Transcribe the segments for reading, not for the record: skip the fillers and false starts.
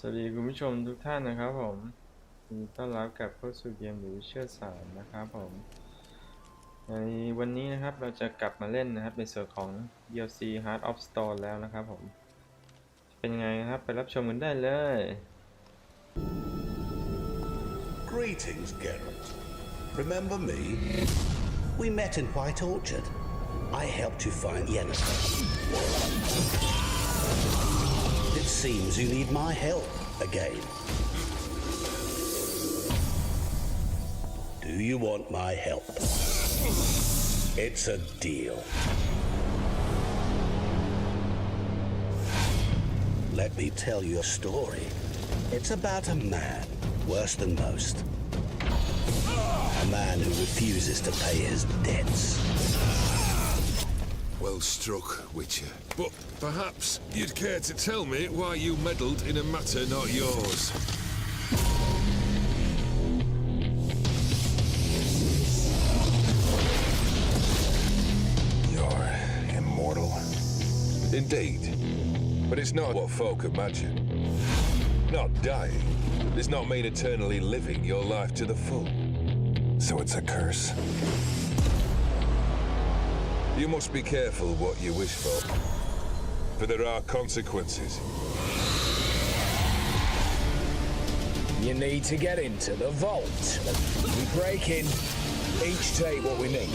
สวัสดีคุณผู้ชมทุกท่านนะครับผมยินดีต้อนรับกลับเข้าสู่เกมหรือเชื่อสารนะครับผมในวันนี้นะครับเราจะกลับมาเล่นนะครับในส่วนของ DLC Heart of Stone แล้วนะครับผมเป็นยังไงครับไปรับชมกันได้เลย Greetings, Geralt. Remember me? We met in White Orchard. I helped you find Yennefer. It seems you need my help again. Do you want my help? It's a deal. Let me tell you a story. It's about a man, worse than most. A man who refuses to pay his debts. Well struck, Witcher. But perhaps you'd care to tell me why you meddled in a matter not yours. You're immortal? Indeed. But it's not what folk imagine. Not dying does not mean eternally living your life to the full. So it's a curse? You must be careful what you wish for there are consequences. You need to get into the vault. We break in, each take what we need.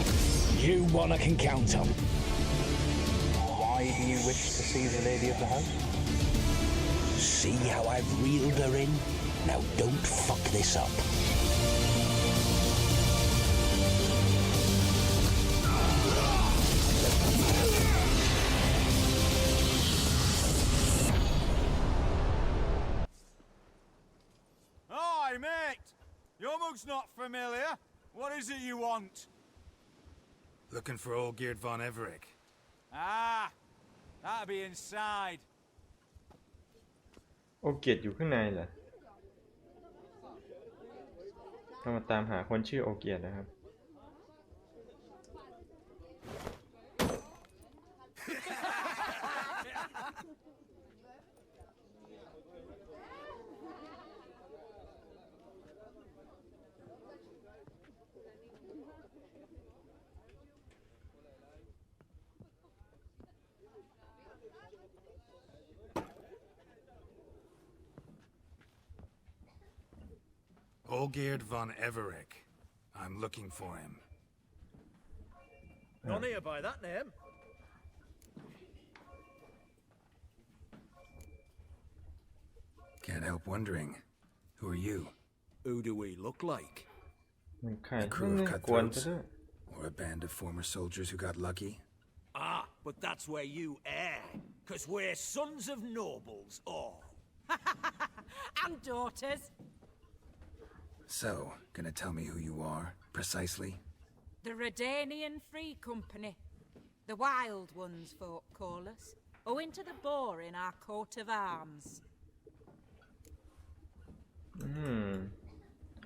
You one I can count on. Why do you wish to see the lady of the house? See how I've reeled her in? Now don't fuck this up. Hi, mate! Your mug's not familiar. What is it you want? Looking for old Geert von Everett. Ah, that'll be inside. โอเกียรติอยู่ข้างในเหรอเรามาตามหาคนชื่อโอเกียรตินะครับOld Geert von Everett. I'm looking for him. Not here by that name. Can't help wondering. Who are you? Who do we look like? มันใคร A crew ไม่ of ได้กวนซะ cutthroats? ด้วย Or a band of former soldiers who got lucky? Ah, but that's where you err. 'Cause we're sons of nobles, all. And daughters. So, gonna tell me who you are, precisely? The Redanian Free Company. The Wild Ones, folk call us. Owing to the boar in our coat of arms.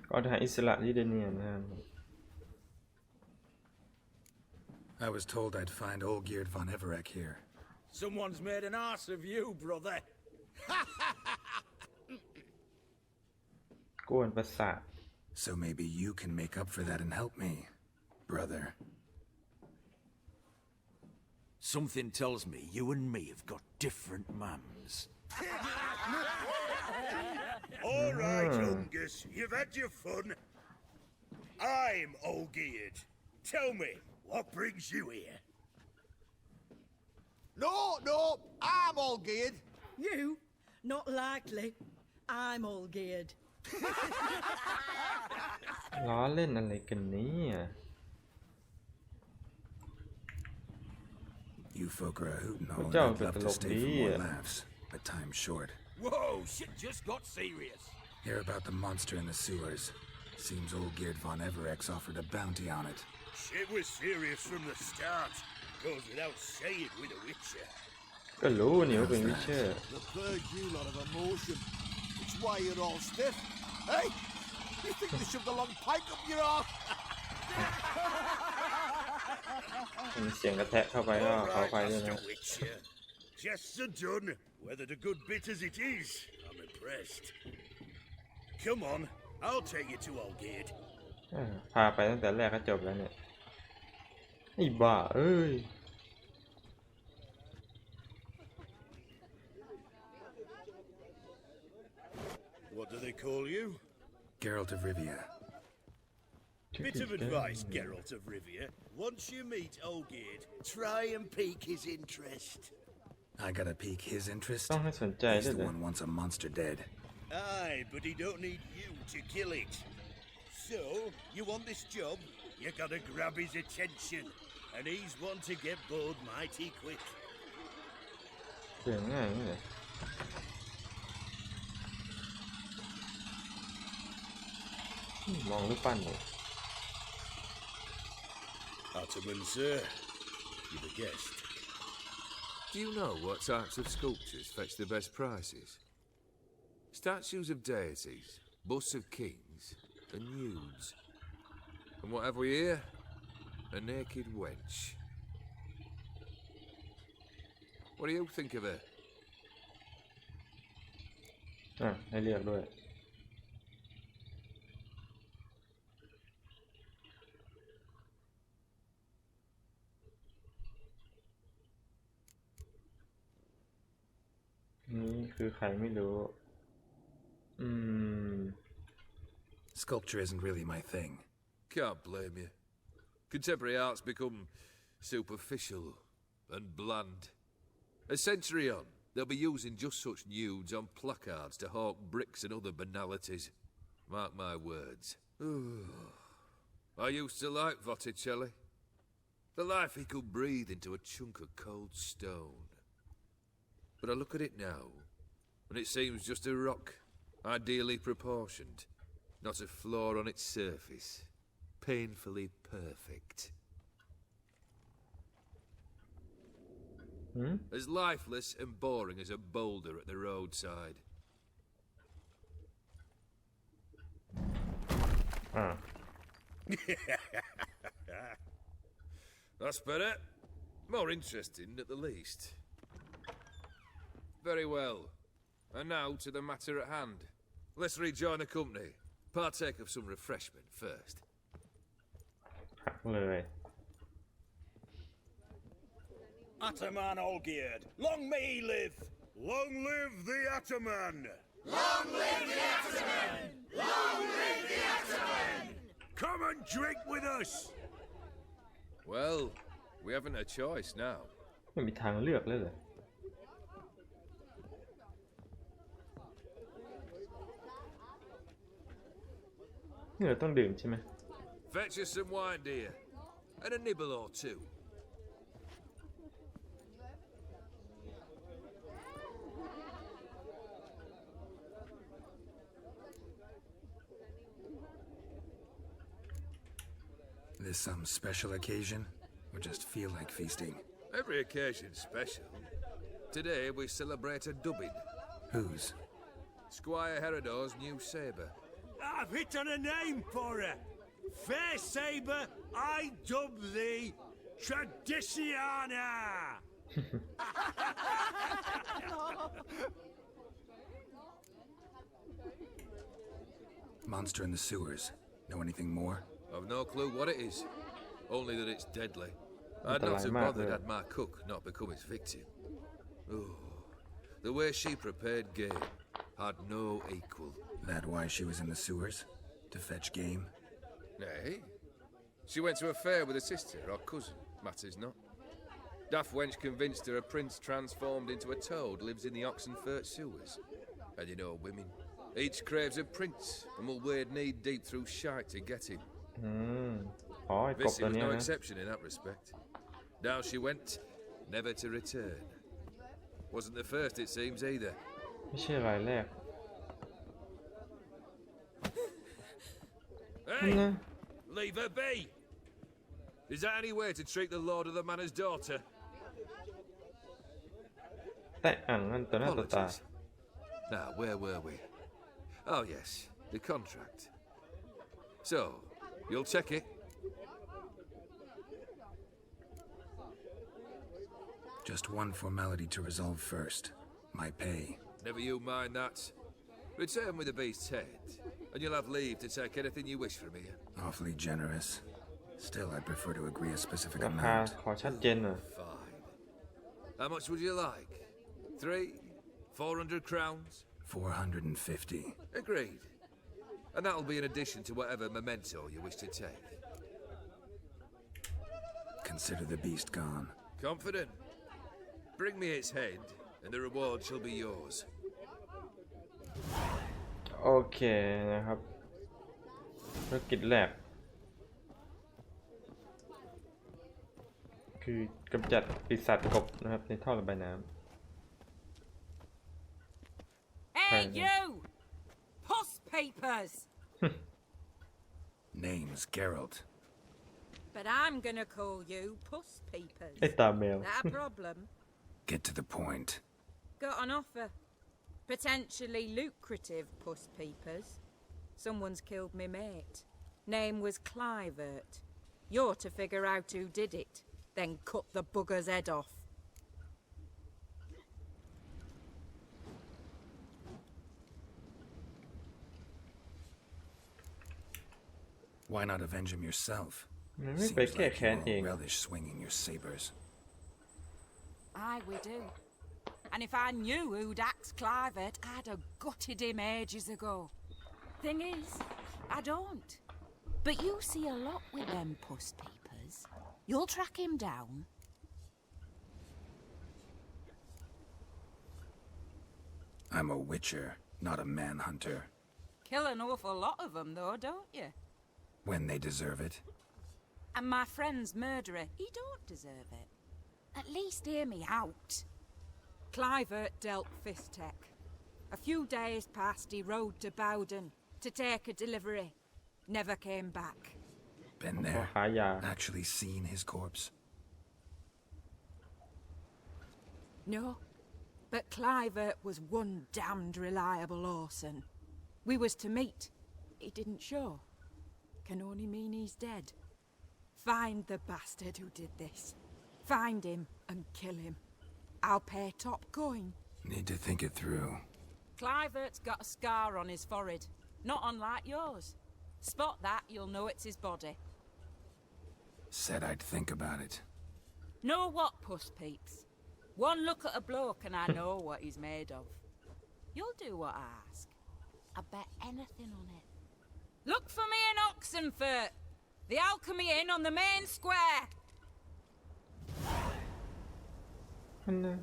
ก็ทหารอิสระลิเดเนียนะครับ I was told I'd find old Geert von Everett here. Someone's made an arse of you, brother. กวนประสาท So maybe you can make up for that and help me, brother. Something tells me you and me have got different mums. All right, Ungus, you've had your fun. I'm old Geert. Tell me, what brings you here? No, I'm all geared. You? Not likely. I'm all geared. ล้อเล่นอะไรกันเนี่ย You folk are a hoot and all, and Ủa, I'd love to tao stay for đi more à. laughs, but time's short. Whoa, shit just got serious. Hear about the monster in the sewers. Seems old Geert von Everett's offered a bounty on it. Shit was serious from the start. Goes without saying with a Witcher. ก็รู้นี่ว่าเป็นวิเชอร์ The purge you lot of emotion. It's why you're all stiff. Hey, you think they shoved a long pike up your arse? มีเสียงกระแทะเข้าไปก็ขอไปด้วยนะ Witcher. Jests are done, whether the good bit as it is. I'm impressed. Come on, I'll take you to Olgate. พาไปตั้งแต่แรกก็จบแล้วเนี่ยไอ้บ้าเอ้ย What do they call you? Geralt of Rivia. Bit of advice, Geralt of Rivia. Once you meet Olgate, try and pique his interest. I gotta pique his interest. ต้องให้สนใจ He's ด้วย the เลย one wants a monster dead. Aye, but he don't need you to kill it. So, you want this job? You gotta grab his attention. And he's one to get bored mighty quick. เรื่องง่ายนี่เลยมองรูปปั้นเลย Ottoman, sir. You're the guest. Do you know what types of sculptures fetch the best prices? Statues of deities, busts of kings, and nudes. And what have we here? A naked wench. What do you think of her? ให้เลือกด้วย นี่คือใครไม่รู้ Sculpture isn't really my thing. Can't blame you. Contemporary art's become superficial and bland. A century on, they'll be using just such nudes on placards to hawk bricks and other banalities. Mark my words. I used to like Botticelli. The life he could breathe into a chunk of cold stone. But I look at it now, and it seems just a rock, ideally proportioned, not a flaw on its surface, painfully perfect. As lifeless and boring as a boulder at the roadside. That's better. More interesting at the least. Very well. And now to the matter at hand. Let's rejoin the company. Partake of some refreshment first. เลย Ataman Olgierd, long may he live! Long live the Ataman! Long live the Ataman! Long live the Ataman! Come and drink with us! Well, we haven't a choice now. ไม่มีทางเลือกเลยเหรอนี่เราต้องดื่มใช่ไหม Fetch us some wine, dear. And a nibble or two. This some special occasion? Or just feel like feasting? Every occasion's special. Today we celebrate a dubbing. Whose? Squire Herodor's new sabre. I've hit on a name for her! Fair Sabre, I dub thee Traditiana! Monster in the sewers. Know anything more? I've no clue what it is. Only that it's deadly. I'd not have bothered had my cook not become its victim. Oh, the way she prepared game had no equal. That why she was in the sewers? To fetch game? Nay. She went to a fair with a sister or cousin, matters not. Daft wench convinced her a prince transformed into a toad lives in the Oxenfurt sewers. And you know women. Each craves a prince and will wade knee deep through shite to get him. อ๋อไอ้กบ Missy ตัว was เนี้ย no นะ exception in that respect. Down she went, never to return. Wasn't the first, it seems, either. ไม่ใช่รายแรก Hey! Leave her be! Is that any way to treat the lord of the manor's daughter? แต่อ่างนั่นตัวหน้าตัวตา Apologies. Now, where were we? Oh, yes, the contract. So, you'll check it? Just one formality to resolve first. My pay. Never you mind that. Return with the beast's head, and you'll have leave to take anything you wish from here. Awfully generous. Still, I'd prefer to agree a specific ราคา amount. ขอชัดเจนหน่อย Fine. How much would you like? 400 crowns? 450. Agreed. And that'll be in addition to whatever memento you wish to take. Consider the beast gone. Confident? Bring me its head, and the reward shall be yours. โอเคนะครับภารกิจแรกคือกำจัดปีศาจกบนะครับในท่อระบายน้ำ Hey, you! Puss papers! Name's Geralt. But I'm gonna call you Puss papers. ไอ้ตาแมว That a problem? Get to the point. Got an offer. Potentially lucrative puss peepers. Someone's killed me mate. Name was Clivert. You're to figure out who did it, then cut the bugger's head off. Why not avenge him yourself? มันไม่ Seems ไปแก้ like แค้น you เอง won't relish swinging your sabers. Aye, we do. And if I knew who'd axed Clivert, I'd have gutted him ages ago. Thing is, I don't. But you see a lot with them puss peepers. You'll track him down. I'm a witcher, not a manhunter. Kill an awful lot of them, though, don't you? When they deserve it. And my friend's murderer, he don't deserve it. At least hear me out. Clivert dealt Fistech. A few days past, he rode to Bowden to take a delivery. Never came back. Been ขอ there. ขายยา Actually seen his corpse. No, but Clivert was one damned reliable Orson. We was to meet. He didn't show. Can only mean he's dead. Find the bastard who did this. Find him and kill him. I'll pay top coin. Need to think it through. Clivert's got a scar on his forehead, not unlike yours. Spot that, you'll know it's his body. Said I'd think about it. Know what, puss peeps? One look at a bloke and I know what he's made of. You'll do what I ask. I bet anything on it. Look for me in Oxenfurt. The Alchemy Inn on the main square. มันนะ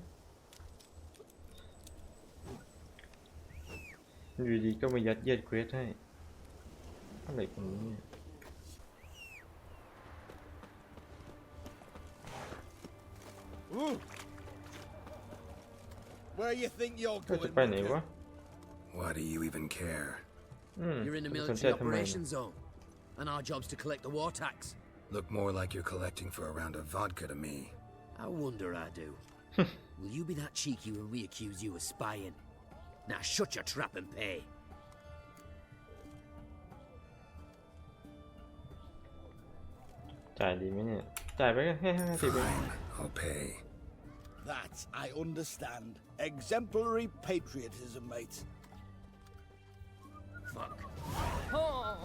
อยู่ดีก็มายัดเยียดเควสให้อะไรกันเนี่ย Where you think you're ก็จะ going? ไปไหนวะ Why do you even care? You're in the สนใจ military ทำไม operations zone, and our job's to collect the war tax. Look more like you're collecting for a round of vodka to me. I wonder I do. Will you be that cheeky when we accuse you of spying? Now shut your trap and pay. จ่ายดีไหมเนี่ย จ่ายไปก็แค่50 Fine, I'll pay. That I understand. Exemplary patriotism, mate. Fuck. Oh.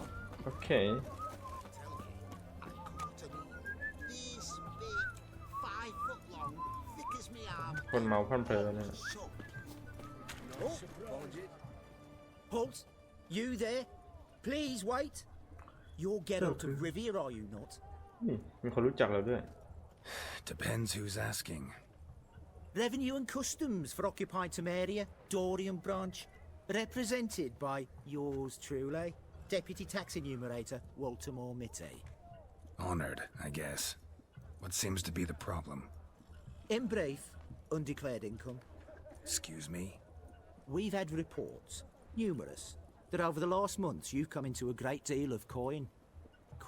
โอเค This big, 5 foot long, thick as me arm. คนเมาพันเพลินนะ Halt! You there? Please wait. You're Geralt of Rivia, are you not? นี่มีคนรู้จักเราด้วย Depends who's asking. Revenue and Customs for occupied Temeria, Dorian branch, represented by yours truly, Deputy Tax Enumerator Walter Mitte. Honored, I guess. What seems to be the problem? In brief, undeclared income. Excuse me? We've had reports, numerous, that over the last months you've come into a great deal of coin.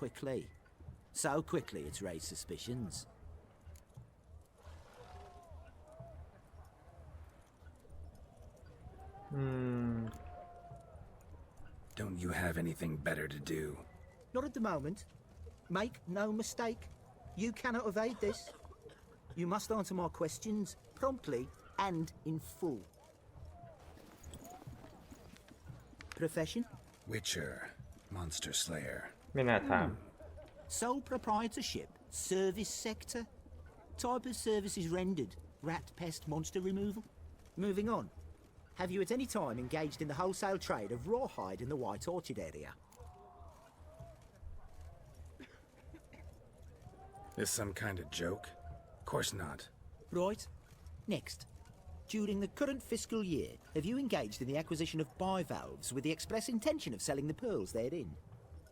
Quickly. So quickly it's raised suspicions. Don't you have anything better to do? Not at the moment. Make no mistake. You cannot evade this. You must answer my questions promptly and in full. Profession? Witcher, monster slayer. ไม่น่าถาม Sole proprietorship? Service sector? Type of services rendered? Rat pest monster removal? Moving on. Have you at any time engaged in the wholesale trade of rawhide in the White Orchard area? This some kind of joke? Course not. Right. Next. During the current fiscal year, have you engaged in the acquisition of bivalves with the express intention of selling the pearls therein?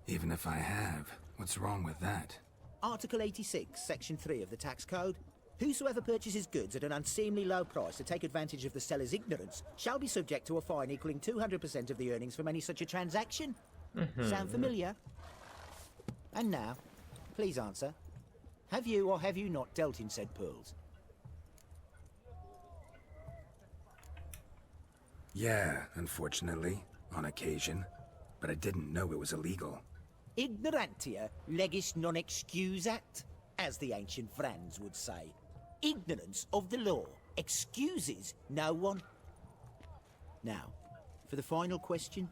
Even if I have, what's wrong with that? Article 86, Section 3 of the Tax Code. Whosoever purchases goods at an unseemly low price to take advantage of the seller's ignorance shall be subject to a fine equaling 200% of the earnings from any such a transaction. Sound familiar? And now, please answer. Have you or have you not dealt in said pearls? Yeah, unfortunately, on occasion. But I didn't know it was illegal. Ignorantia legis non excusat, as the ancient Franz would say. Ignorance of the law excuses no one. Now, for the final question.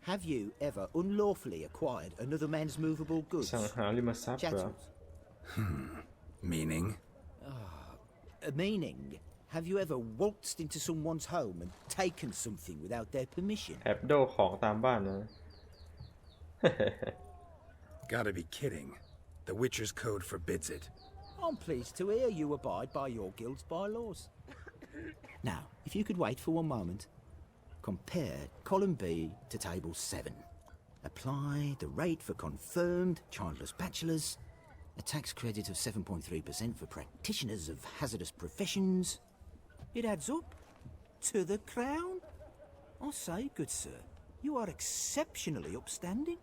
Have you ever unlawfully acquired another man's movable goods? สังหาริมทรัพย์เหรอ Meaning? Meaning, have you ever waltzed into someone's home and taken something without their permission? แอบโดของตามบ้านนะ Gotta be kidding. The Witcher's Code forbids it. I'm pleased to hear you abide by your guild's bylaws. Now, if you could wait for one moment. Compare column B to table 7. Apply the rate for confirmed childless bachelors. A tax credit of 7.3% for practitioners of hazardous professions. It adds up to the crown. I say, good sir, you are exceptionally upstanding.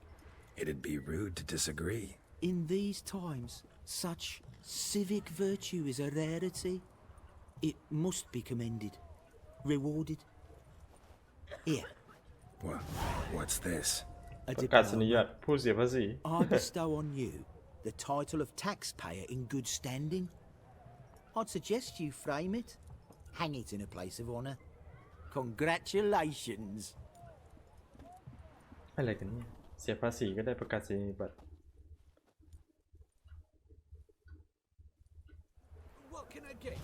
It'd be rude to disagree. In these times, such civic virtue is a rarity. It must be commended, rewarded. Here. What's this? A ประกาศนียบัตรผู้เสียภาษี I bestow on you the title of taxpayer in good standing. I'd suggest you frame it, hang it in a place of honour. Congratulations. อะไรกันเนี่ยเสียภาษีก็ได้ประกาศนียบัตร What can I get?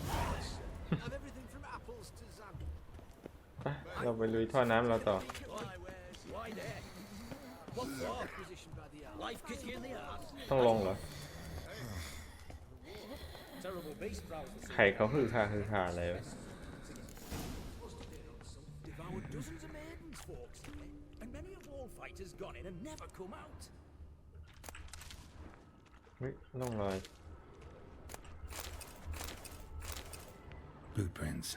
Have everything from apples to zam. ไปเราไปลุยท่อน้ำเราต่อ Why there? What for? Life kick you in the arse. ต้องลงเหรอ Terrible beast prowls. ใครเขาฮือฮาอะไรวะ Devoured dozens of maidens, folks, and many a wall fighter's gone in and never come out. เฮ้ยล่องรอย Blueprints.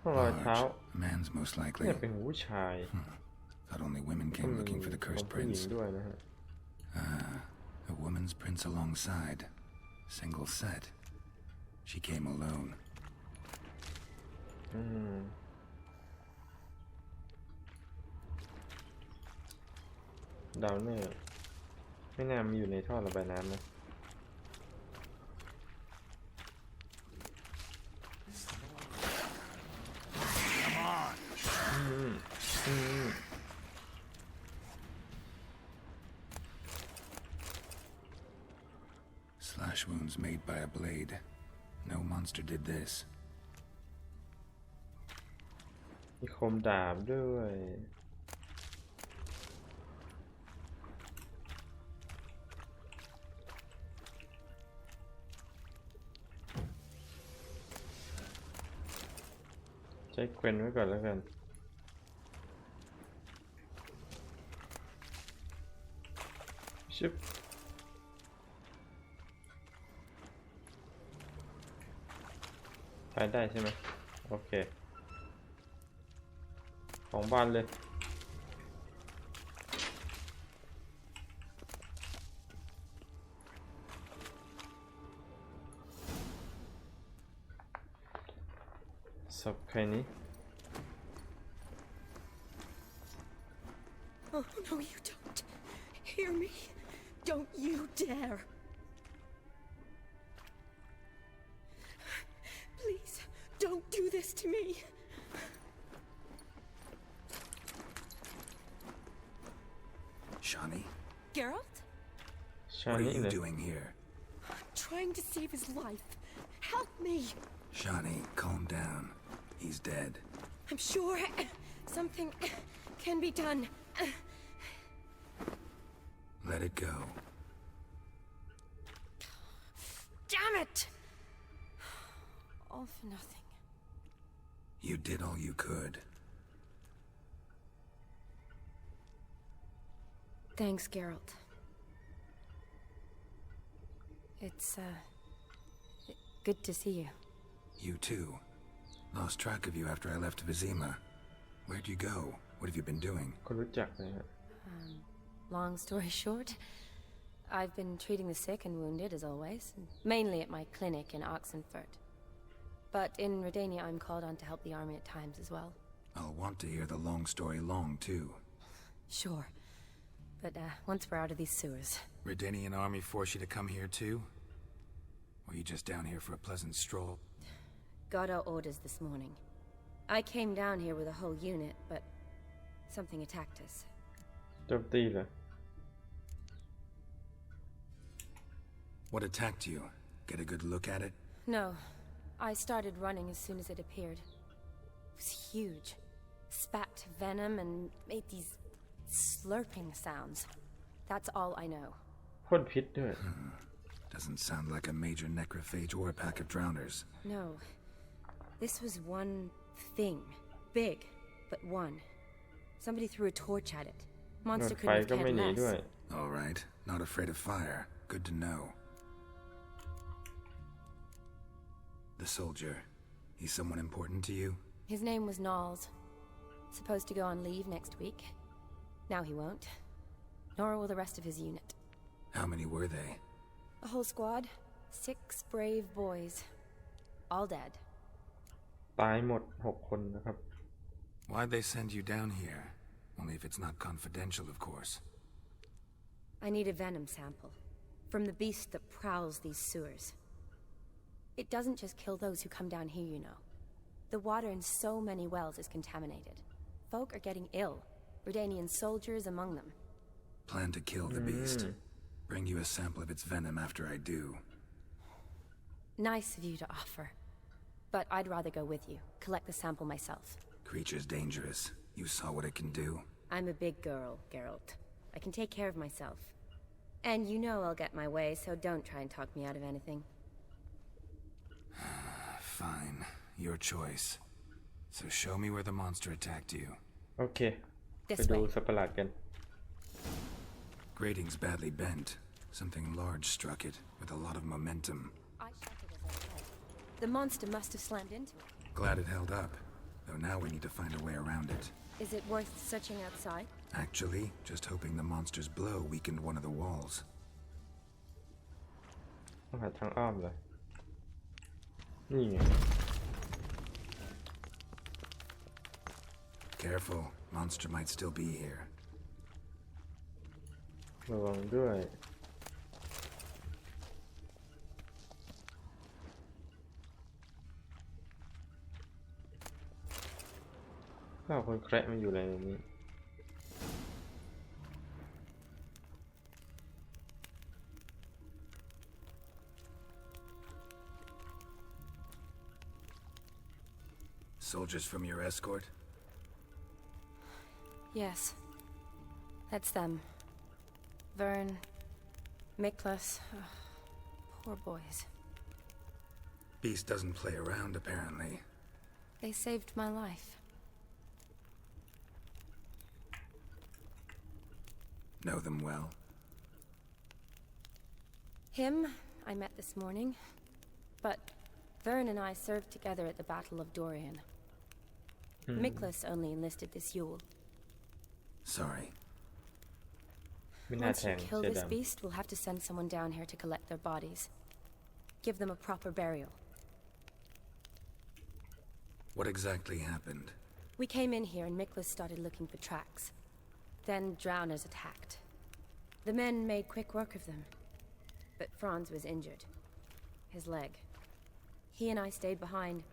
ล่องรอยเท้า A man's most เนี่ likely. ยเป็นผู้ชาย Thought only women came looking for the ของ cursed ผู้หญิง prince. ด้วยนะฮะ A woman's prints alongside. Single set. She came alone. ดาวเนอร์ไม่น่ามีอยู่ในท่อระบายน้ำนะ Slash wounds made by a blade. No monster did this. มีคมดาบด้วย ใช้เควนไว้ก่อนแล้วกันชึบไปได้ใช่ไหมโอเคของบ้านเลยศพใครนี้ Oh, no, you don't. Hear me? Don't you dare. Please, don't do this to me. Shani, Geralt? what are ชานี่ you เลย doing here? Trying to save his life. Help me. Shani, calm down. He's dead. I'm sure something can be done. Let it go. Damn it! All for nothing. You did all you could. Thanks, Geralt. It's, good to see you. You too. Lost track of you after I left Vizima. Where'd you go? What have you been doing? คนรู้จักเลยฮะ Long story short, I've been treating the sick and wounded as always, mainly at my clinic in Oxenfurt. But in Redania, I'm called on to help the army at times as well. I'll want to hear the long story long, too. Sure. But once we're out of these sewers. Redanian army force you to come here, too? Or you just down here for a pleasant stroll? Got our orders this morning. I came down here with a whole unit, but something attacked us. โจมตีเหรอ What attacked you? Get a good look at it? No. I started running as soon as it appeared. It was huge. Spat venom and made these slurping sounds. That's all I know. พ่นพิษด้วย Doesn't sound like a major necrophage or a pack of drowners. No. This was one thing. Big, but one. Somebody threw a torch at it. โด Monster นไฟ couldn't ก็ have ไม่ cared หนีด้วย less. All right. Not afraid of fire. Good to know. The soldier. He's someone important to you? His name was Knowles. Supposed to go on leave next week. Now he won't. Nor will the rest of his unit. How many were they? A whole squad. 6 brave boys. All dead. ตายหมด6 คนนะครับ Why'd they send you down here? Only if it's not confidential, of course. I need a venom sample. From the beast that prowls these sewers. It doesn't just kill those who come down here, you know. The water in so many wells is contaminated. Folk are getting ill. Redanian soldiers among them. Plan to kill the beast. Bring you a sample of its venom after I do. Nice of you to offer. But I'd rather go with you. Collect the sample myself. Creature's dangerous. You saw what it can do. I'm a big girl, Geralt. I can take care of myself. And you know I'll get my way, so don't try and talk me out of anything. Fine. Your choice. So show me where the monster attacked you. โอเค ไป This ดู way. สัตว์ประหลาดกัน Grating's badly bent. Something large struck it, with a lot of momentum. I shot it as I said. The monster must have slammed into it. Glad it held up. Though now we need to find a way around it. Is it worth searching outside? Actually, just hoping the monster's blow weakened one of the walls. ต้องหาทางอ้อมเลย นี่ไง Careful. Monster might still be here. ระวังด้วย ก็เอาคนแคระมาอยู่อะไรในนี้ Soldiers from your escort? Yes. That's them. Vern, Miklas. Poor boys. Beast doesn't play around, apparently. They saved my life. Know them well? Him, I met this morning. But Vern and I served together at the Battle of Dorian. Miklas only enlisted this Yule. Sorry. ไม่น่า Once แท you ง kill เสื้อ this ดำ beast, we'll have to send someone down here to collect their bodies. Give them a proper burial. What exactly happened? We came in here and Miklas started looking for tracks. Then drowners attacked. The men made quick work of them. But Franz was injured. His leg. He and I stayed behind.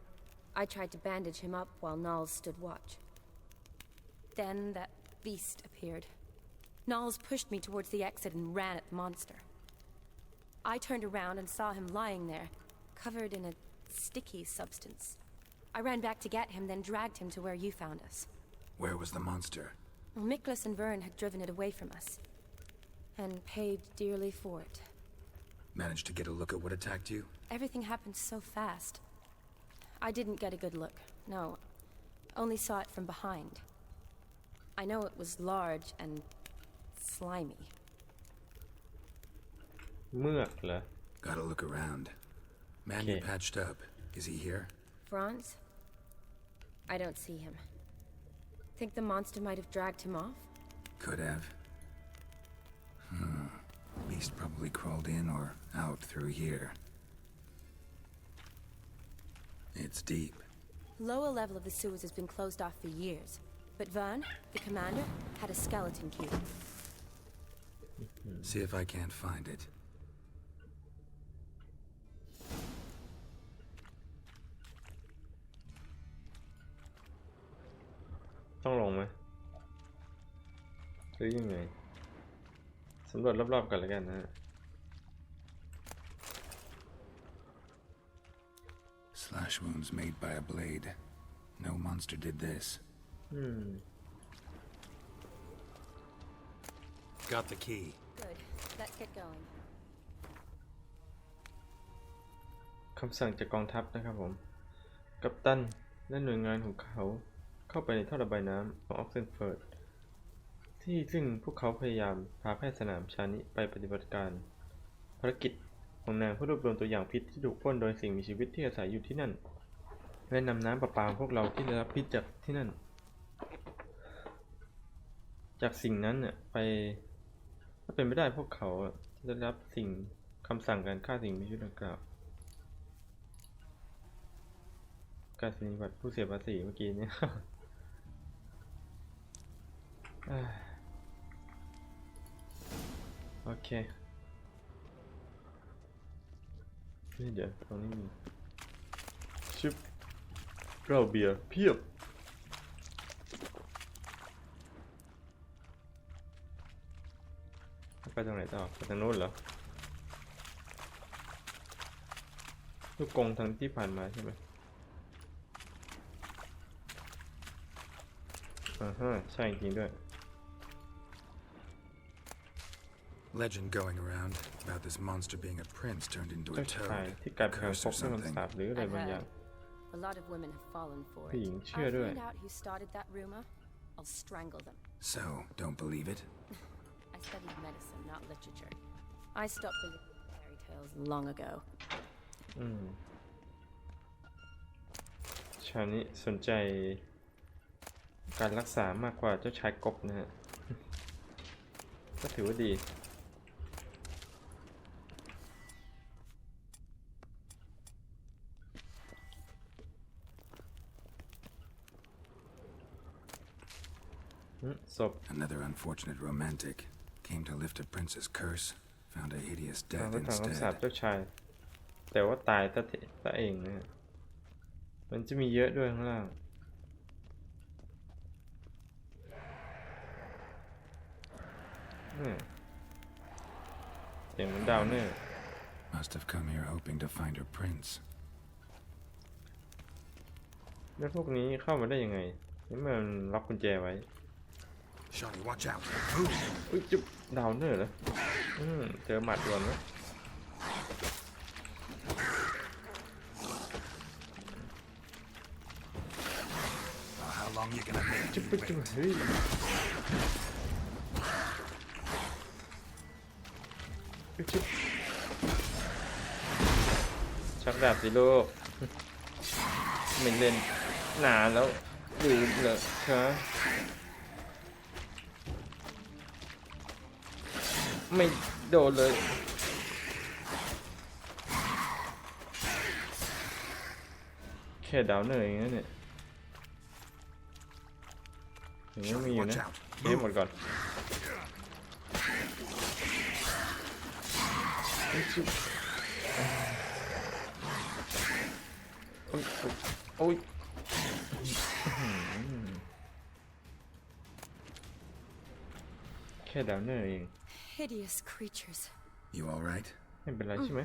I tried to bandage him up while Knowles stood watch. Then that beast appeared. Knowles pushed me towards the exit and ran at the monster. I turned around and saw him lying there, covered in a sticky substance. I ran back to get him, then dragged him to where you found us. Where was the monster? Well, Miklas and Vern had driven it away from us, and paid dearly for it. Managed to get a look at what attacked you? Everything happened so fast. I didn't get a good look, no. Only saw it from behind. I know it was large and slimy. เมือกเหรอ Gotta look around. Man you patched up. Is he here? Franz? I don't see him. Think the monster might have dragged him off? Could have. Beast probably crawled in or out through here. It's deep. Lower level of the sewers has been closed off for years, but Vern, the commander, had a skeleton cube. See if I can't find it. ต้องลงไหมหรือยังไงสำรวจรอบๆกันแล้วกันนะฮะ Slash wounds made by a blade. No monster did this. Got the key. Good. Let's get going. คำสั่งจากกองทัพนะครับผมกัปตันและหน่วยงานของเขาเข้าไปในท่อระบายน้ำของออกเซนเฟิร์ดที่ซึ่งพวกเขาพยายามพาแพทย์สนามชานิไปปฏิบัติการภารกิจของนางเพื่อรวบรวมตัวอย่างพิษที่ถูกพ่นโดยสิ่งมีชีวิตที่อาศัยอยู่ที่นั่นและนำน้ำประปาพวกเราที่ได้รับพิษจากที่นั่นจากสิ่งนั้นไปถ้าเป็นไม่ได้พวกเขาจะได้รับคำสั่งการฆ่าสิ่งมีชีวิตดังกล่าวการสินิบัติผู้เสียภาษีเมื่อกี้เนี่ย โอเคนี่เดี๋ยวตรงนี้มีชิปเราเบียร์เพียบไปทางไหนต่อไปทางโน้นเหรอลูกกงทางที่ผ่านมาใช่ไหมใช่จริงด้วย Legend going around about this monster being a prince turned into a เจ้าชาย toad, ที่กลาย a เป็น curse พ or กด้วยคำ something. สาปหรืออะไรบางอย่าง A lot of women have fallen for ผู้หญิ it. งเชื่อ I'll ด้วย find out who started that rumor. I'll strangle them. So, don't believe it? I studied medicine, not literature. I stopped believing fairy tales long ago. ชานิสนใจการรักษามากกว่าเจ้าชายกบนะฮะ ก็ถือว่าดีศพ Another unfortunate romantic came to lift a prince's curse, found a hideous ทาง death คำสาป instead. เจ้าชายแต่ว่าตายซะเองนะฮะมันจะมีเยอะด้วยข้างล่างเสียงเหมือนดาวเนอร์ Must have come here hoping to find her prince. แล้วพวกนี้เข้ามาได้ยังไงนี่มันล็อกกุญแจไว้ Shawnee, watch out! อุ้ยจุ๊บดาวเนอร์เหรอเจอหมัดด่วนไหม How long you gonna make จุ๊บ me จุ๊บ wait? เฮ้ยจุ๊บชักดาบสิลูกไม่เล่นนานแล้วลืมเหรอคะไม่โดนเลยแค่ดาวเนอร์เองนะเนี่ยยังมีอยู่นะเล่นหมดก่อนโอ้ยโอเค ค่ดาวเนอร์เอง Hideous creatures. You all right? ไม่เป็นไรใช่ไหม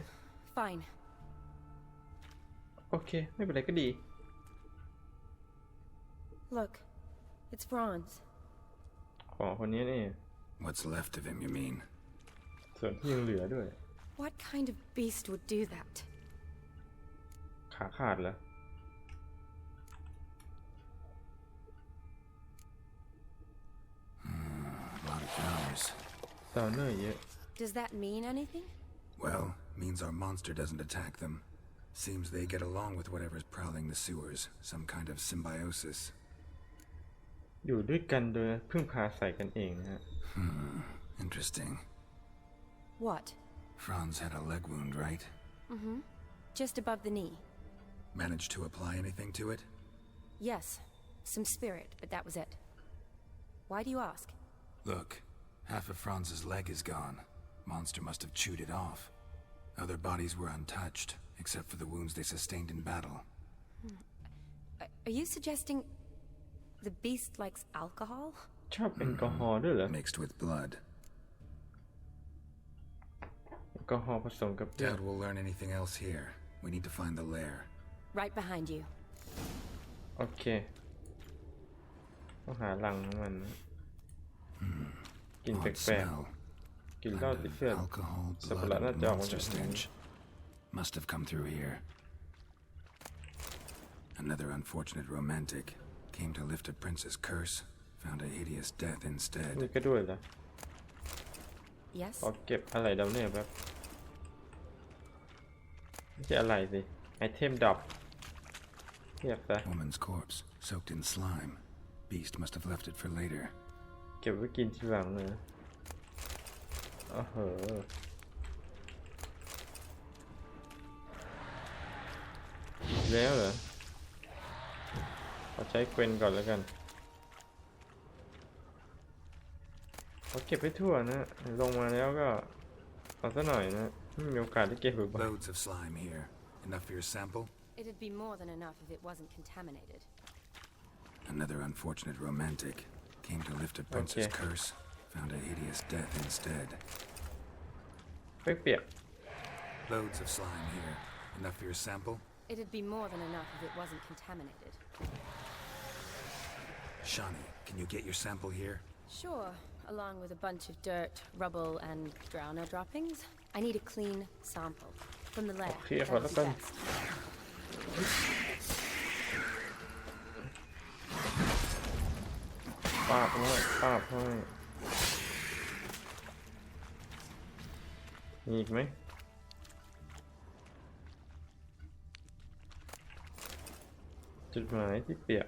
Fine. โอเคไม่เป็นไรก็ดี Look, it's bronze. ของคนนี้นี่ What's left of him, you mean? ส่วนที่ยังเหลือด้วย What kind of beast would do that? ขาขาดเหรอ A lot of flowers. ดาวเนอร์เยอะ Does that mean anything? Well, means our monster doesn't attack them. Seems they get along with whatever's prowling the sewers. Some kind of symbiosis. อยู่ด้วยกันโดยพึ่งพาใส่กันเองนะฮะ Interesting. What? Franz had a leg wound, right? Mm-hmm. Just above the knee. Managed to apply anything to it? Yes. Some spirit, but that was it. Why do you ask? Look, half of Franz's leg is gone. Monster must have chewed it off. Other bodies were untouched, except for the wounds they sustained in battle. Are you suggesting the beast likes alcohol? ชอบแอลกอฮอล์ด้วยเหรอ Mixed with blood. แอลกอฮอล์ผสมกับเลือด Doubt we'll learn anything else here. We need to find the lair. Right behind you. โอเคต้องหาหลังของมันนะกลิ่นแป Odd ลก smell. ๆกลิ่นเหล้า Blend ติด of เสื้อ alcohol, สับปะ blood, รดน่า and จะออกมาจาก monster ตรงนี้ stench. Must have come through here. Another unfortunate romantic. Came to lift a prince's curse. Found a hideous death นี่ instead. ก็ด้วยเหรอ Yes? ขอเก็บอะไรดาวเนอร์แบบไม่ใช่อะไรสิไอเทมดรอปเรียกซะ Woman's corpse, soaked in slime. Beast must have left it for later. เก็บไว้กินทีหลังเลยโอ้โหอีกแล้วเหรอขอใช้เกวนก่อนแล้วกันขอเก็บให้ทั่วนะลงมาแล้วก็เอาซะหน่อยนะไม่มีโอกาสได้เก็บบ่อย Loads of slime here. Enough for your sample? It'd be more than enough if it wasn't contaminated. Another unfortunate romantic. Came to lift a prince's Okay. curse. Found a hideous death instead. เปียก Loads of slime here. Enough for your sample? It'd be more than enough if it wasn't contaminated. Shawnee, can you get your sample here? Sure, along with a bunch of dirt, rubble, and drowner droppings. I need a clean sample. From the lair. Okay, That'd be well, best. ป้าบให้ป้าบให้มีอีกไหมจดหมายที่เปียก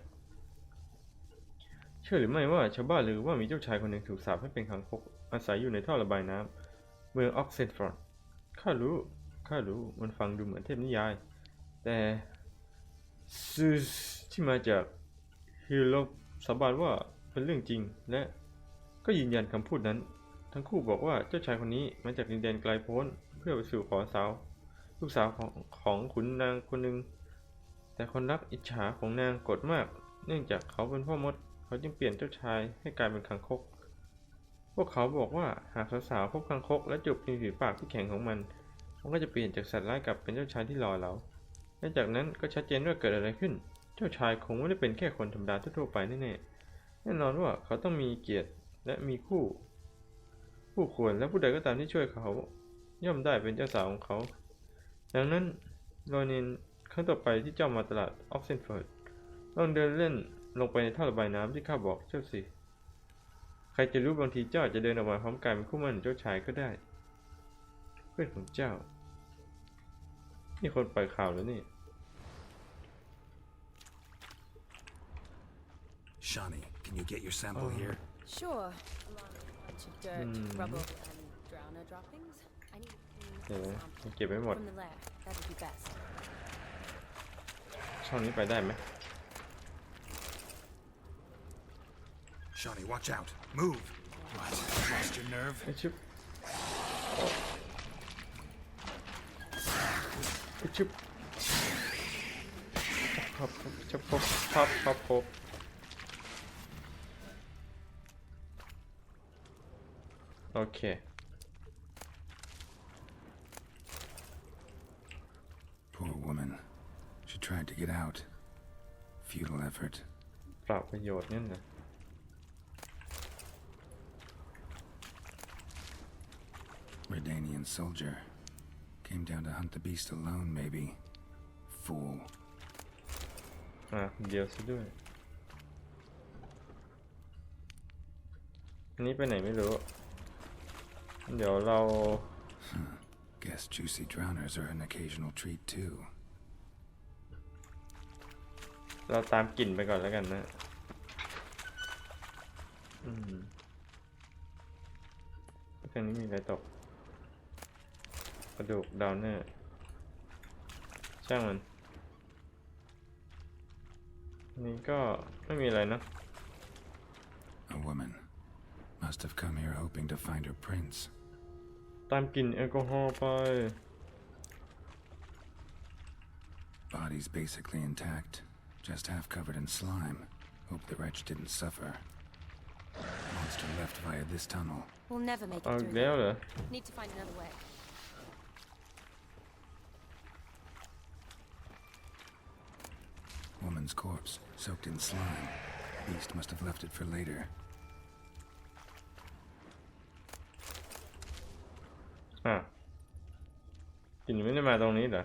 เชื่อหรือไม่ว่าชาวบ้านหรือว่ามีเจ้าชายคนหนึ่งถูกสาปให้เป็นขังคกอาศัยอยู่ในท่อระบายน้ำเมืองออกเซนฟรอนต์ข้ารู้มันฟังดูเหมือนเทพนิยายแต่ซูสที่มาจากฮิโรสาบานว่าเป็นเรื่องจริงและก็ยืนยันคำพูดนั้นทั้งคู่บอกว่าเจ้าชายคนนี้มาจากดินแดนไกลโพ้นเพื่อไปสู่ขอสาวลูกสาวของขุนนางคนหนึ่งแต่คนรักอิจฉาของนางโกรธมากเนื่องจากเขาเป็นพ่อมดเขาจึงเปลี่ยนเจ้าชายให้กลายเป็นคางคกพวกเขาบอกว่าหากสาวๆพบคางคกและจูบริมฝีปากที่แข็งของมันก็จะเปลี่ยนจากสัตว์ร้ายกลับเป็นเจ้าชายที่หล่อเหลาและจากนั้นก็ชัดเจนว่าเกิดอะไรขึ้นเจ้าชายคงไม่ได้เป็นแค่คนธรรมดาทั่วไปแน่ๆแน่นอนว่าเขาต้องมีเกียรติและมีคู่ควรและผู้ใดก็ตามที่ช่วยเขาย่อมได้เป็นเจ้าสาวของเขาดังนั้นโรนินครั้งต่อไปที่เจ้ามาตลาดออกเซนฟอร์ดลองเดินเล่นลงไปในท่อระบายน้ำที่ข้าบอกเจ้าสิใครจะรู้บางทีเจ้าจะเดินออกมาพร้อมกันเป็นคู่หมั่นเจ้าชายก็ได้เพื่อนของเจ้านี่คนปล่อยข่าวแล้วนี่ Shawnee, can you get your sample here? Sure, along with a bunch of dirt, rubble, and drowner droppings. I need a clean sample. เก็บไว้หมด From the lair. That'd be best. ช่องนี้ไปได้ไหม Shawnee, watch out. Move. What? Lost your nerve? ชึบชึบพับ โอเค Poor woman. She tried to get out. Futile effort. เปล่าประโยชน์นั่นนะ Redanian soldier. Came down to hunt the beast alone, maybe. Fool. เดียวซะด้วยอันนี้ไปไหนไม่รู้ เดี๋ยวเรา Guess juicy drowners are an occasional treat too. เราตามกลิ่นไปก่อนแล้วกันนะทางนี้มีอะไรตกกระดูกดาวเนอร์ช่างมันนี่ก็ไม่มีอะไรนะ A woman must have come here hoping to find her prince. ตามกลิ่นแอลกอฮอล์ไป Body's basically intact, just half covered in slime. Hope the wretch didn't suffer. Monster left via this tunnel. We'll never make it เอาอีก through. แล้วเหรอ Need to find another way. Woman's corpse, soaked in slime. Beast must have left it for later. กลิ่นไม่ได้มาตรงนี้เหรอ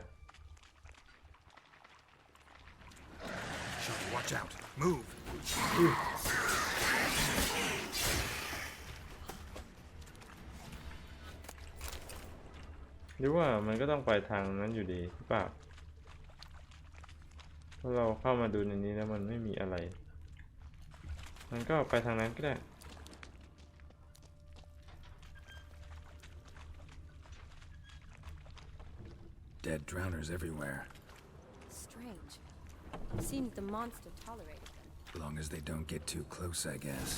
Watch out! Move! หรือว่ามันก็ต้องไปทางนั้นอยู่ดีหรือเปล่าถ้าเราเข้ามาดูในนี้แล้วมันไม่มีอะไร มันก็ไปทางนั้นก็ได้ Dead drowners everywhere. Strange. Seemed the monster tolerated them. As long as they don't get too close, I guess.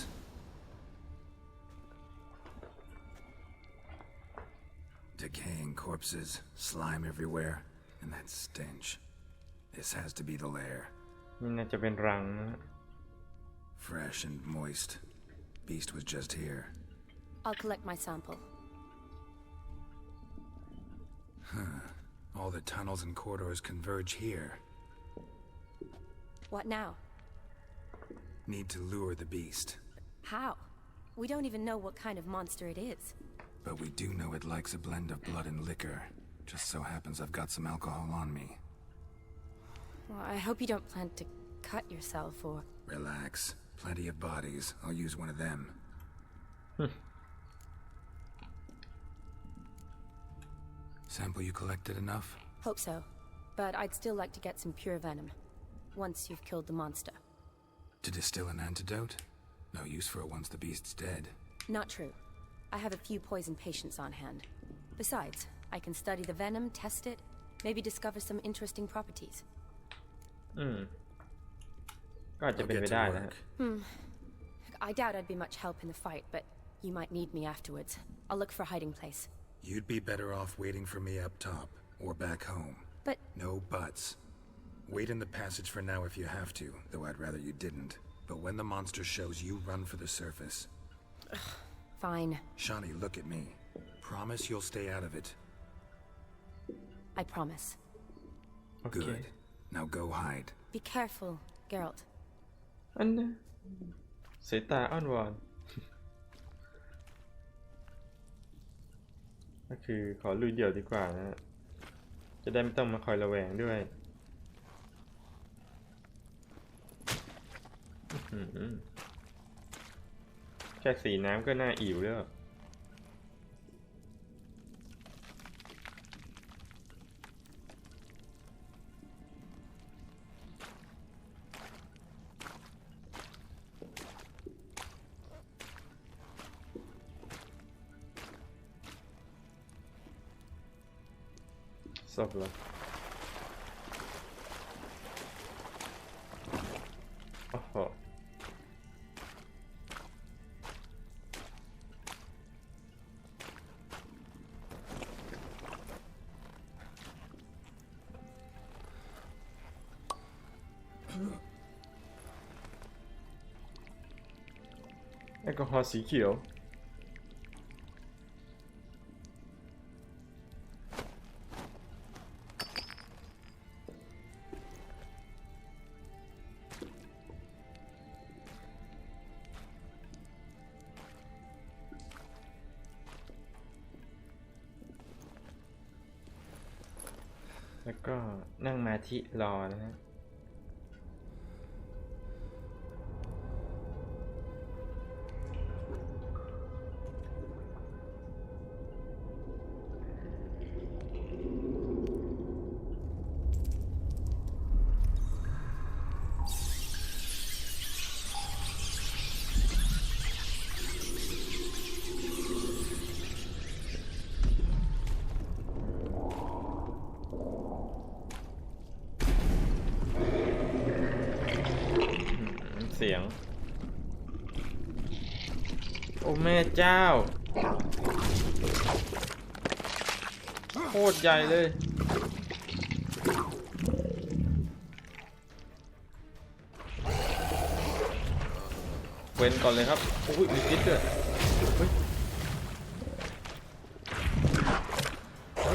Decaying corpses, slime everywhere, and that stench. This has to be the lair. นี่น่าจะเป็นรังนะ Fresh and moist. Beast was just here. I'll collect my sample. All the tunnels and corridors converge here. What now? Need to lure the beast. How? We don't even know what kind of monster it is. But we do know it likes a blend of blood and liquor. Just so happens I've got some alcohol on me. Well, I hope you don't plan to cut yourself or... Relax. Plenty of bodies. I'll use one of them. Sample you collected enough? Hope so. But I'd still like to get some pure venom. Once you've killed the monster. To distill an antidote? No use for it once the beast's dead. Not true. I have a few poison patients on hand. Besides, I can study the venom, test it, maybe discover some interesting properties. ก็อาจจะเป็นไปได้นะฮะ I doubt I'd be much help in the fight, but you might need me afterwards. I'll look for a hiding place. You'd be better off waiting for me up top, or back home. But... No buts. Wait in the passage for now if you have to, though I'd rather you didn't. But when the monster shows, you run for the surface. Fine. Shawnee, look at me. Promise you'll stay out of it. I promise. Okay. Good. Now go hide. Be careful, Geralt. อันนะสายตาอ้อนวอน ก็คือขอลุยเดี่ยวดีกว่านะ จะได้ไม่ต้องมาคอยระแวงด้วยแค่สีน้ำก็น่าอิ่วแล้ว ศพเหรอโอ้โหแอลกอฮอล์สีเขียว แล้วก็นั่งมาที่รอนะฮะเสียงโอ้แม่เจ้าโคตรใหญ่เลยเว้นก่อนเลยครับโอ้ยมีพิษด้วยเฮ้ย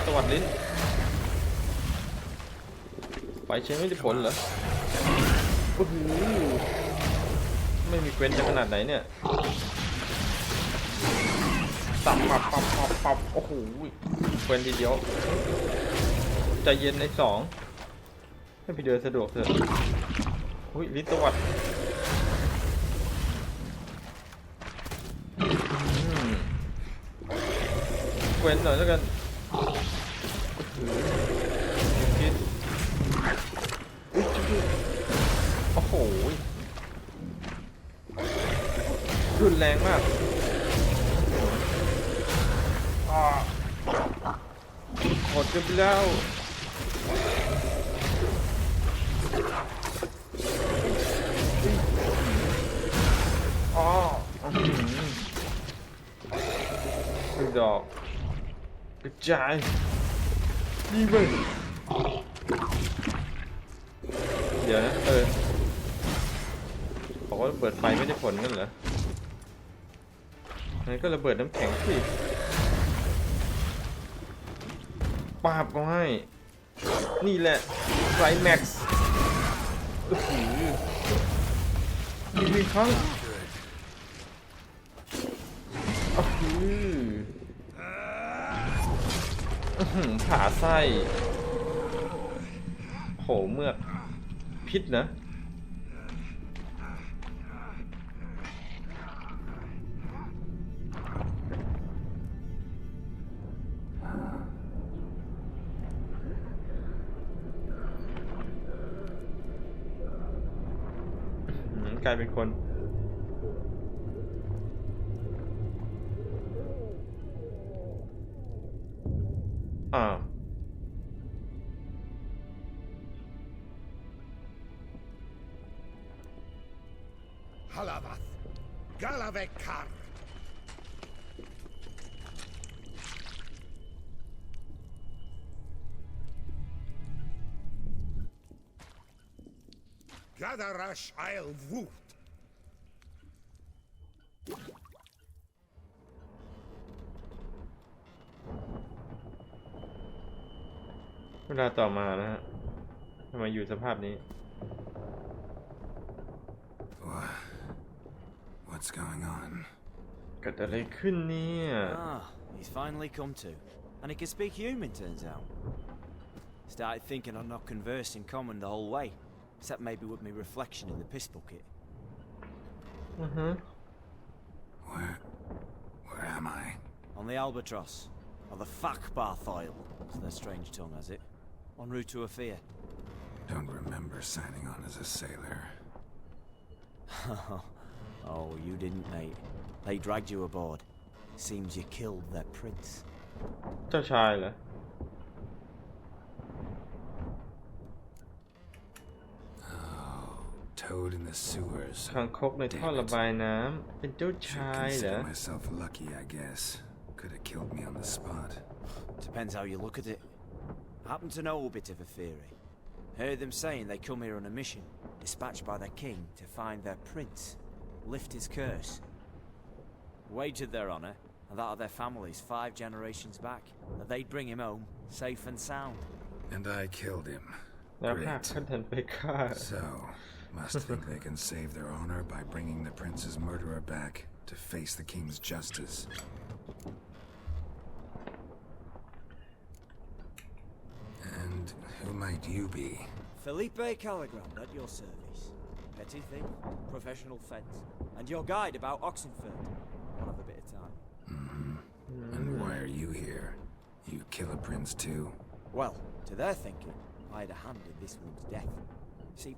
ตวัดลิ้นไปใช้ไม่ได้ผลเหรอโอ้โหไม่มีเว้นจะขนาดไหนเนี่ยสับปับโอ้โหเว้นทีเดียวใจเย็นในสองให้พี่เดินสะดวกเถอะอุ้ยลิ้นตวัดเว้นหน่อยแล้วกันโอ้โหรุนแรงมากหมดกันไปแล้วดอกกระจายนี่เว้ยเดี๋ยวนะบอกว่าระเบิดไฟไม่ได้ผลนั่นเหรองั้นก็ระเบิดน้ำแข็งสิปาบก็ให้นี่แหละไฟแม็กซ์โอ้โหมีครั้งโอ้โหผ่าไส้โหเมือกพิษนะกลายเป็นคนHalavath, Galavekar. Gadarash I'll woot. เวลาต่อมานะฮะทำไมอยู่สภาพนี้ What's going on? เกิดอะไรขึ้นเนี่ย He's finally come to. And he can speak human, turns out. Started thinking I'd not conversed in common the whole way. Except maybe with me reflection in the piss bucket. Where am I? On the Albatross. Or the Fakbarthoil, as their strange tongue has it. En route to Ophir. Don't remember signing on as a sailor. Oh, you didn't, mate. They dragged you aboard. Seems you killed their prince. เจ้าชายเหรอ Oh, toad in the sewers. คางคกในท่อระบายน้ำเป็นเจ้าชายเหรอ Consider myself lucky, I guess. Could have killed me on the spot. Depends how you look at it. I happen to know a bit of a theory. Heard them saying they come here on a mission, dispatched by their king to find their prince, lift his curse. Wagered their honor, and that of their families 5 generations back, that they'd bring him home, safe and sound. And I killed him. แล้วภาคก็ทันไปฆ่า So, must think they can save their honor by bringing the prince's murderer back to face the king's justice. And And who might you be? Felipe Caligrand at your service. Petty thief, professional fence, and your guide about Oxenford. One of a bit of time. And why are you here? You killer prince too? Well, to their thinking, I had a hand in this one's death. See,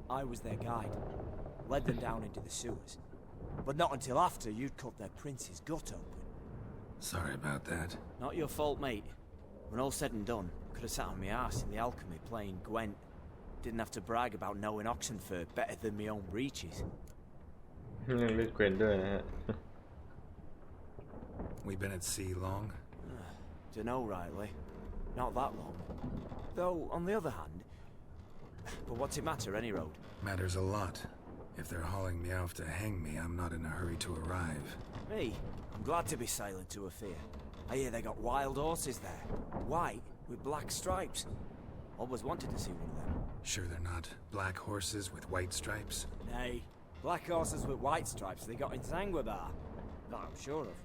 I was their guide, led them down into the sewers. But not until after you'd cut their prince's gut open. Sorry about that. Not your fault, mate. When all said and done, could have sat on my arse in the alchemy playing Gwent. Didn't have to brag about knowing Oxenford better than my own breeches. ยังเล่นเกวนด้วยนะฮะ We been at sea long? Dunno rightly. Not that long. Though, on the other hand... But what's it matter, any road? Matters a lot. If they're hauling me off to hang me, I'm not in a hurry to arrive. Me? I'm glad to be sailing to a fair. I hear they got wild horses there. White, with black stripes. Always wanted to see one of them. Sure they're not black horses with white stripes? Nay, black horses with white stripes they got in Zanguebar. That I'm sure of.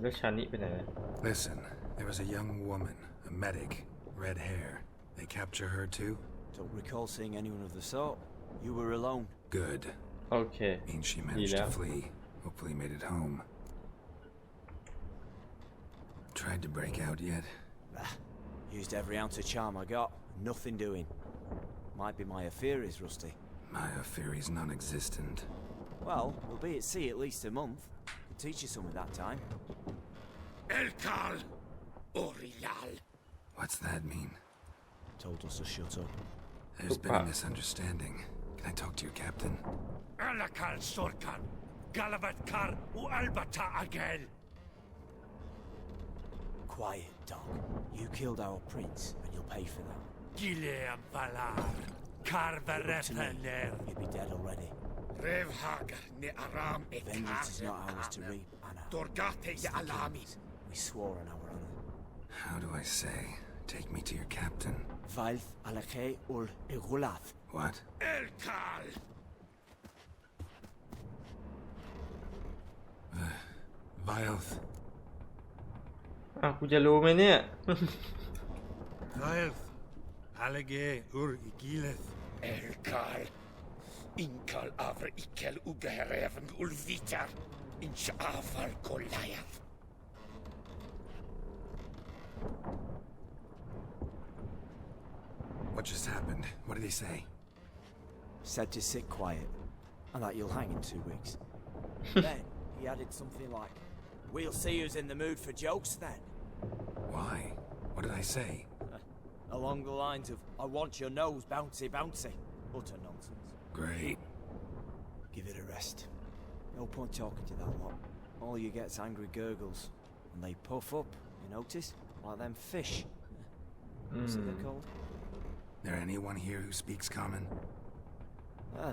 แล้วชานิไปไหน Listen, there was a young woman, a medic, red hair. They capture her too? Don't recall seeing anyone of the sort. You were alone. Good. โอเค Means she ดี managed แล้ว to flee. Hopefully made it home. Tried to break out yet? Used every ounce of charm I got. Nothing doing. Might be my affair is rusty. My affair is non-existent. Well, we'll be at sea at least a month. Could teach you some of that time. Elkal Orial. What's that mean? Told us to shut up. There's been a misunderstanding. Can I talk to your captain? Alakal Sorkan. Galabat Kar U Albata Agel. Quiet, dog. You killed our prince, and you'll pay for that. Gileam Valar. Carverepener. You'd be dead already. Revhagar ne Aram et Vengeance is not ours to reap, Anna. Dorgate ye Alami. We swore on our honor. How do I say? Take me to your captain. Valth alakhe ul igulath. What? Elkal. Vilth. อ้าวกูจะรู้ไหมเนี่ย Vilth. Alege ur igileth. Elkal. Inkal avr ikel ugereven ulvitar. Inch afal Goliath. What just happened? What did he say? Said to sit quiet, and that you'll hang in 2 weeks. Then he added something like, "We'll see who's in the mood for jokes then." Why? What did I say? Along the lines of, "I want your nose bouncy bouncy." Utter nonsense. Great. Give it a rest. No point talking to that lot. All you get's angry gurgles. And they puff up, you notice? Like them fish. What's it they're called? There anyone here who speaks common?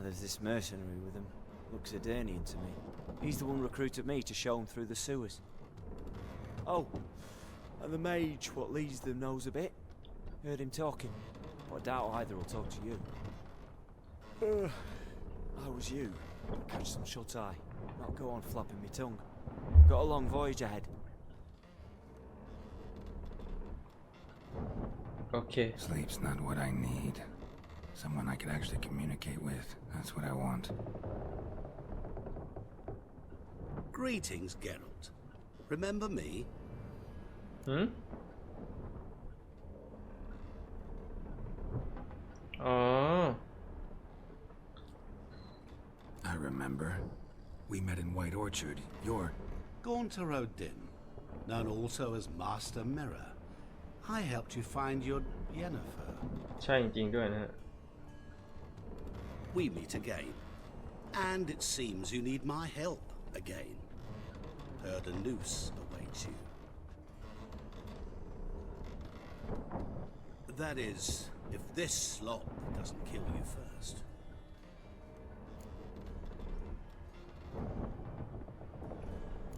There's this mercenary with him. Looks Adernian to me. He's the one recruited me to show him through the sewers. Oh, and the mage what leads them knows a bit. Heard him talking, but I doubt either will talk to you. I was you. Catch some shut-eye. Not go on flapping me tongue. Got a long voyage ahead. Okay. Sleep's not what I need. Someone I could actually communicate with. That's what I want. Greetings, Geralt. Remember me? Oh. I remember. We met in White Orchard. You're... Gaunter Odin, known also as Master Mirror. I helped you find your Yennefer. ใช่จริงๆด้วยนะฮะ We meet again. And it seems you need my help again. Heard a noose awaits you. That is, if this slop doesn't kill you first.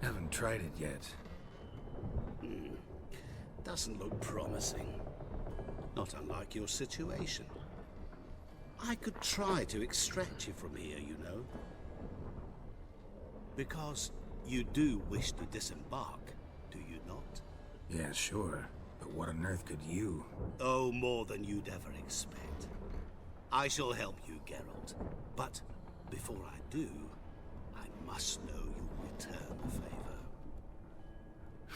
Haven't tried it yet. Doesn't look promising. Not unlike your situation. I could try to extract you from here, you know. Because you do wish to disembark, do you not? Yeah, sure. But what on earth could you? Oh, more than you'd ever expect. I shall help you, Geralt. But before I do, I must know you'll return the favor.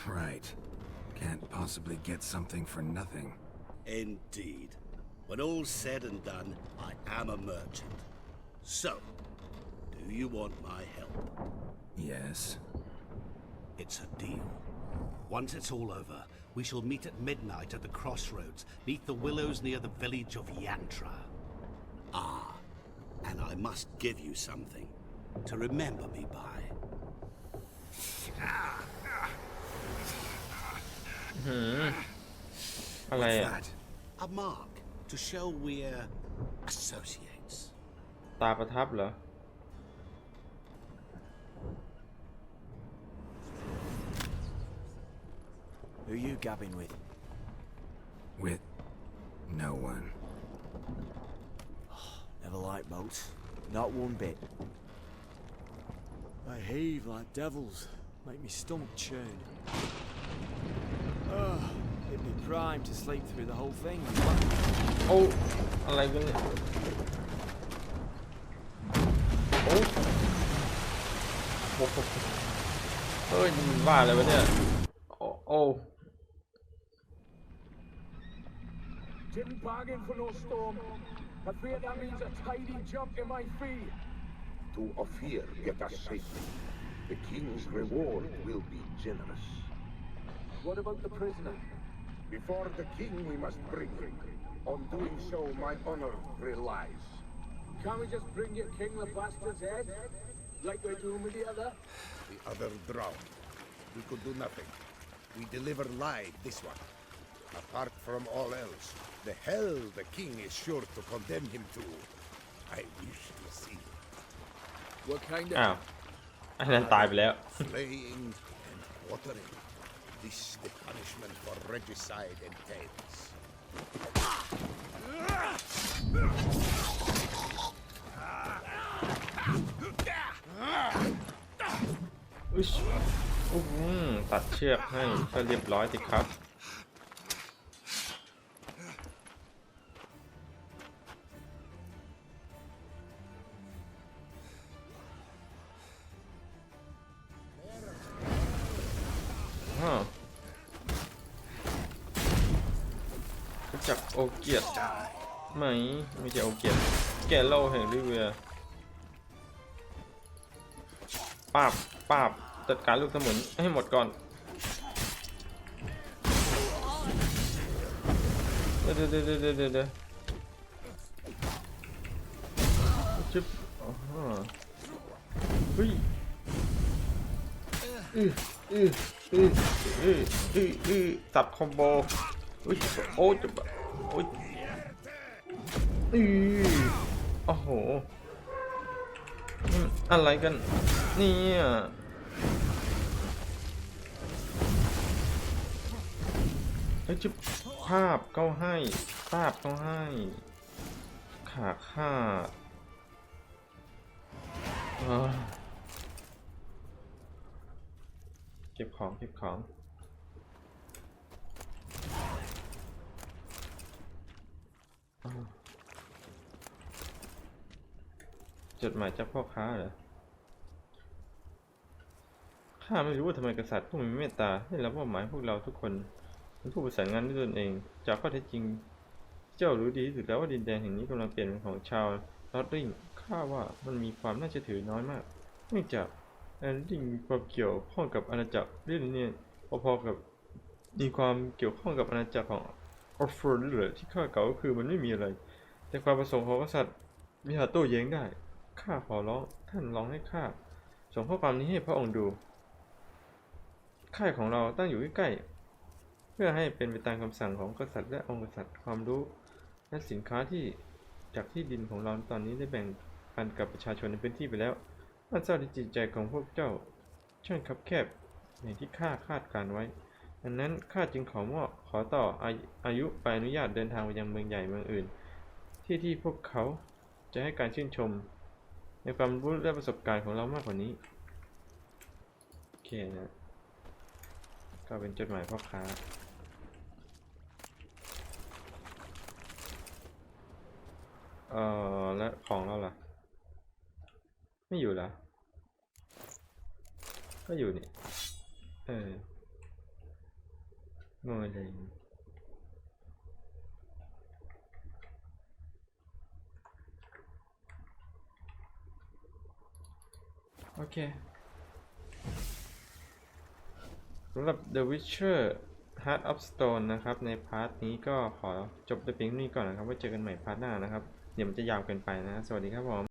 Right. Can't possibly get something for nothing. Indeed. When all's said and done, I am a merchant. So, do you want my help? Yes. It's a deal. Once it's all over, we shall meet at midnight at the crossroads, neath the willows near the village of Yantra. Ah, and I must give you something to remember me by. อะไรอ่ะ A mark to show we're associates. ตาประทับเหรอ Who you gabbing with? With no one. Never liked boats. Not one bit. They heave like devils. Make me stomach churn. It'd be prime to sleep through the whole thing. โอ้อะไรกันเนี่ยโอ้โหเฮ้ยมันว่าอะไรวะเนี่ยโอ้ Didn't bargain for no storm. I fear that means a tidy jump in my fee. To Ophir get us safely. The king's reward will be generous. What about the prisoner? Before the king we must bring him. On doing so, my honor relies. Can't we just bring your king the bastard's head? Like we're doing with the other? The other drowned. We could do nothing. We deliver live this one. Apart from all else, the hell the king is sure to condemn him to. I wish to see. What kind อ้าวอันนั้นตายไปแล้ว Slaying and quartering. This the punishment for regicide entails. ตัดเชือกให้ก็เรียบร้อยสิครับรู้จักโอเกียรติไหมไม่ใช่โอเกียรติแกโลแห่งริเวียป้าบจัดการลูกสมุนให้หมดก่อนเดี๋ยวจิ๊บเฮ้ยสับคอมโบโอ้จะโอ้โหอะไรกันเนี่ยจิ๊บภาพเขาให้ขาขาดเก็บของจดหมายจากพ่อค้าเหรอข้าไม่รู้ว่าทำไมกษัตริย์ผู้มีเมตตาได้รับมอบหมายพวกเราทุกคนเป็นผู้ประสานงานด้วยตนเองจากข้อเท็จจริงเจ้ารู้ดีที่สุดแล้วว่าดินแดนแห่งนี้กำลังเปลี่ยนเป็นของชาวลอตริงข้าว่ามันมีความน่าเชื่อถือน้อยมากเนื่องจากแอนดิงมีความเกี่ยวข้องกับอาณาจักรเรื่องนี้พอๆกับมีความเกี่ยวข้องกับอาณาจักรของออฟเฟอร์เลยที่ข้าเก่าก็คือมันไม่มีอะไรแต่ความประสงค์ของกษัตริย์มีหาโต้แย้งได้ข้าขอร้องท่านร้องให้ข้าส่งข้อความนี้ให้พระองค์ดูค่ายของเราตั้งอยู่ใกล้ๆเพื่อให้เป็นไปตามคำสั่งของกษัตริย์และองค์กษัตริย์ความรู้และสินค้าที่จากที่ดินของเราตอนนี้ได้แบ่งปันกับประชาชนในพื้นที่ไปแล้วน่าเศร้าที่จิตใจของพวกเจ้าช่างคับแคบอย่างที่ข้าคาดการไว้ดังนั้นข้าจึงขอต่ออายุไปอนุญาตเดินทางไปยังเมืองใหญ่เมืองอื่นที่พวกเขาจะให้การชื่นชมในความรู้และประสบการณ์ของเรามากกว่านี้โอเคนะก็เป็นจดหมายพ่อค้า แล้วของเราล่ะไม่อยู่เหรอก็อยู่นี่งงเลยโอเคสำหรับ The Witcher Heart of Stone นะครับในพาร์ทนี้ก็ขอจบไปเพียงนี้ก่อนนะครับไว้เจอกันใหม่พาร์ทหน้านะครับเดี๋ยวมันจะยาวเกินไปนะสวัสดีครับผม